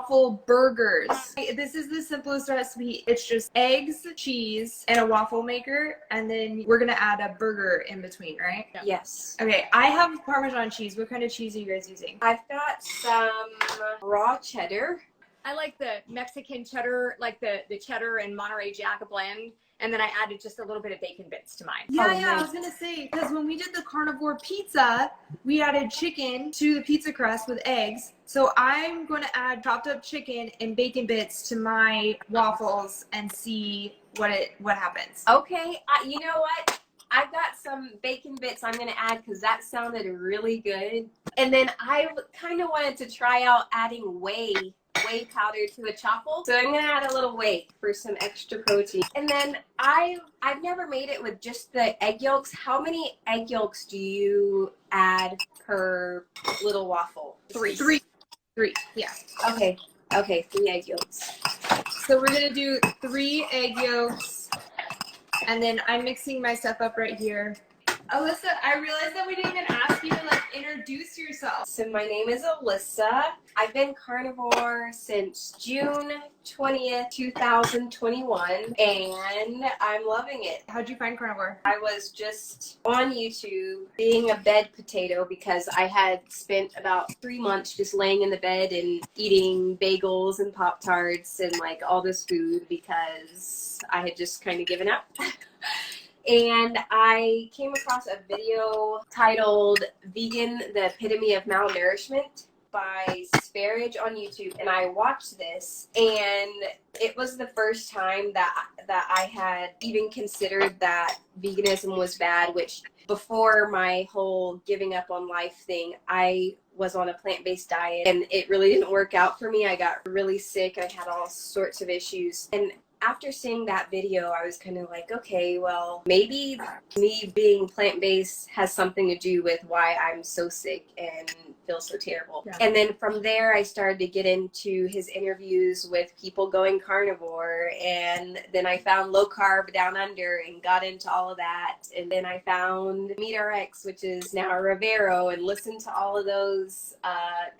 Chaffle Burgers. This is the simplest recipe. It's just eggs, cheese, and a waffle maker, and then we're gonna add a burger in between, right? Yes. Okay, I have Parmesan cheese. What kind of cheese are you guys using? I've got some raw cheddar. I like the Mexican cheddar, like the cheddar and Monterey Jack blend. And then I added just a little bit of bacon bits to mine. Yeah, Oh, yeah, nice. I was gonna say, because when we did the carnivore pizza, we added chicken to the pizza crust with eggs. So I'm going to add chopped up chicken and bacon bits to my waffles and see what happens. Okay, you know what? I've got some bacon bits I'm going to add because that sounded really good. And then I kind of wanted to try out adding whey powder to a chaffle. So I'm going to add a little whey for some extra protein. And then I've never made it with just the egg yolks. How many egg yolks do you add per little waffle? Three. Yeah. Okay, 3 egg yolks. So we're gonna do 3 egg yolks, and then I'm mixing my stuff up right here. Alyssa, I realized that we didn't even ask you to like introduce yourself. So my name is Alyssa. I've been carnivore since June 20th, 2021, and I'm loving it. How'd you find carnivore? I was just on YouTube being a bed potato because I had spent about 3 months just laying in the bed and eating bagels and Pop-Tarts and like all this food because I had just kind of given up. And I came across a video titled Vegan, the Epitome of Malnourishment by Sparage on YouTube, and I watched this, and it was the first time that I had even considered that veganism was bad, which before my whole giving up on life thing, I was on a plant-based diet, and it really didn't work out for me. I got really sick. I had all sorts of issues, and after seeing that video, I was kind of like, okay, well, maybe me being plant-based has something to do with why I'm so sick and feel so terrible. Yeah. And then from there, I started to get into his interviews with people going carnivore. And then I found Low Carb Down Under and got into all of that. And then I found MeatRx, which is now Rivero, and listened to all of those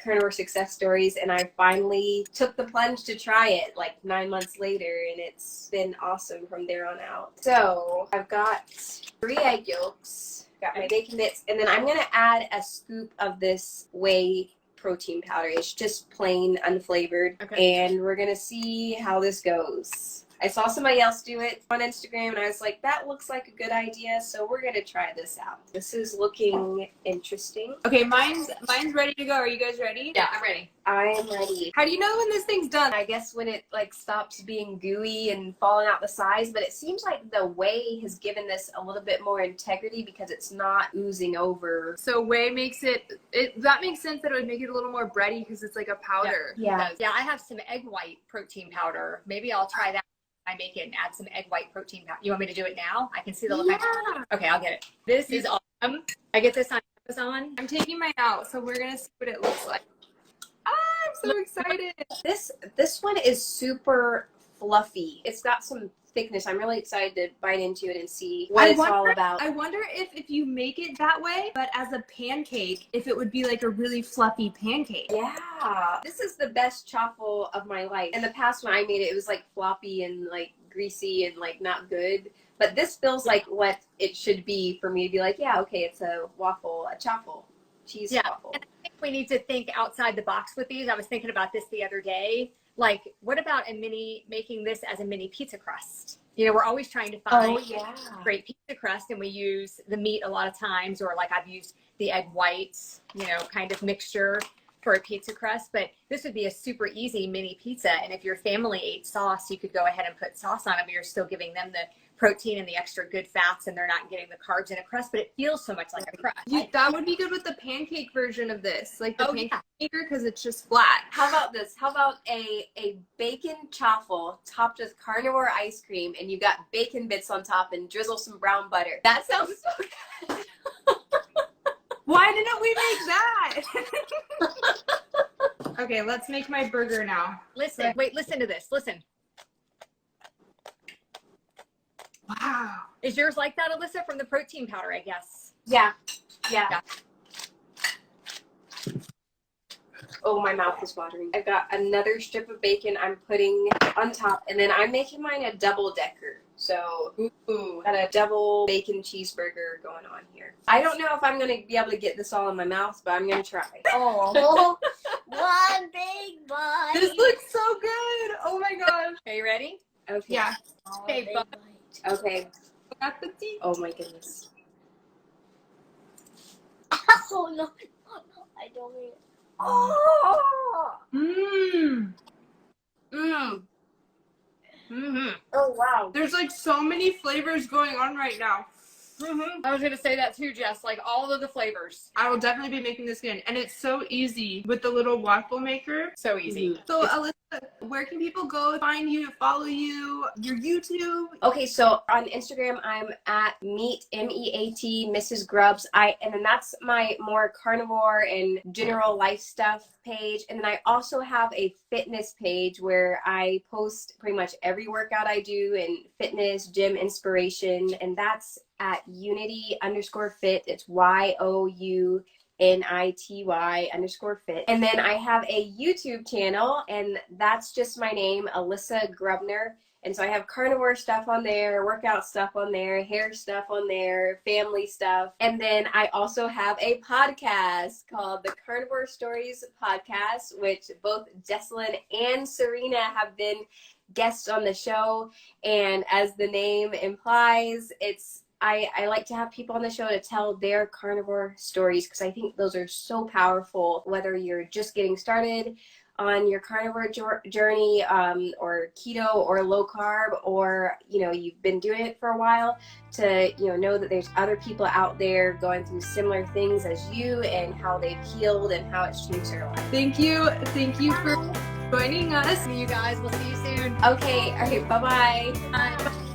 carnivore success stories. And I finally took the plunge to try it like 9 months later. And it's been awesome from there on out. So I've got 3 egg yolks, got my bacon bits, and then I'm going to add a scoop of this whey protein powder. It's just plain unflavored. Okay. And we're going to see how this goes. I saw somebody else do it on Instagram, and I was like, that looks like a good idea, so we're going to try this out. This is looking interesting. Okay, mine's ready to go. Are you guys ready? Yeah, I'm ready. I am ready. How do you know when this thing's done? I guess when it like stops being gooey and falling out the sides, but it seems like the whey has given this a little bit more integrity because it's not oozing over. So whey makes that makes sense that it would make it a little more bready because it's like a powder. Yeah. Yeah, I have some egg white protein powder. Maybe I'll try that. I make it and add some egg white protein powder. You want me to do it now? I can see the look. Yeah. Okay, I'll get it. This is awesome. I get this on Amazon. I'm taking mine out, so we're gonna see what it looks like. Ah, I'm so excited. This one is super fluffy. It's got some thickness. I'm really excited to bite into it and see what it's all about. I wonder if you make it that way, but as a pancake, if it would be like a really fluffy pancake. Yeah. This is the best chaffle of my life. In the past when I made it, it was like floppy and like greasy and like not good. But this feels like what it should be for me to be like, yeah, okay, it's a waffle, a chaffle, cheese waffle. And I think we need to think outside the box with these. I was thinking about this the other day. Like, what about making this as a mini pizza crust? You know, we're always trying to find great pizza crust, and we use the meat a lot of times, or like I've used the egg whites, you know, kind of mixture for a pizza crust. But this would be a super easy mini pizza. And if your family ate sauce, you could go ahead and put sauce on it, but you're still giving them the protein and the extra good fats, and they're not getting the carbs in a crust, but it feels so much like a crust. That would be good with the pancake version of this, like the pancake maker, because it's just flat. How about this? How about a bacon chaffle topped with carnivore ice cream, and you got bacon bits on top and drizzle some brown butter? That sounds so good. Why didn't we make that? Okay, let's make my burger now. Listen, wait, listen to this. Listen. Wow. Is yours like that, Alyssa, from the protein powder, I guess? Yeah. Oh, my mouth is watering. I've got another strip of bacon I'm putting on top, and then I'm making mine a double decker. So, got a double bacon cheeseburger going on here. I don't know if I'm going to be able to get this all in my mouth, but I'm going to try. Oh, one big bite. This looks so good. Oh my gosh. Are you ready? Okay. Yeah. Hey, Big bud. bite. Okay. Appetit. Oh my goodness. Oh no, I don't eat it. Oh. Mmm. Mmm. Mm-hmm. Oh wow. There's like so many flavors going on right now. Mm-hmm. I was gonna say that too, Jess. Like all of the flavors. I will definitely be making this again. And it's so easy with the little waffle maker. So easy. So Alyssa, where can people go find you, follow you, your YouTube? Okay, so on Instagram I'm at meat MEAT Mrs. Grubbs. And then that's my more carnivore and general life stuff page. And then I also have a fitness page where I post pretty much every workout I do and fitness, gym inspiration, and that's at unity_fit. It's YOUNITY_fit. And then I have a YouTube channel, and that's just my name, Alyssa Grubner. And so I have carnivore stuff on there, workout stuff on there, hair stuff on there, family stuff. And then I also have a podcast called the Carnivore Stories Podcast, which both Jessalyn and Serena have been guests on the show. And as the name implies, I like to have people on the show to tell their carnivore stories, because I think those are so powerful, whether you're just getting started on your carnivore journey, or keto or low carb, or you've been doing it for a while, to know that there's other people out there going through similar things as you, and how they've healed and how it's changed their life. Thank you for joining us. You guys, we'll see you soon. Okay, all right, bye-bye. Bye.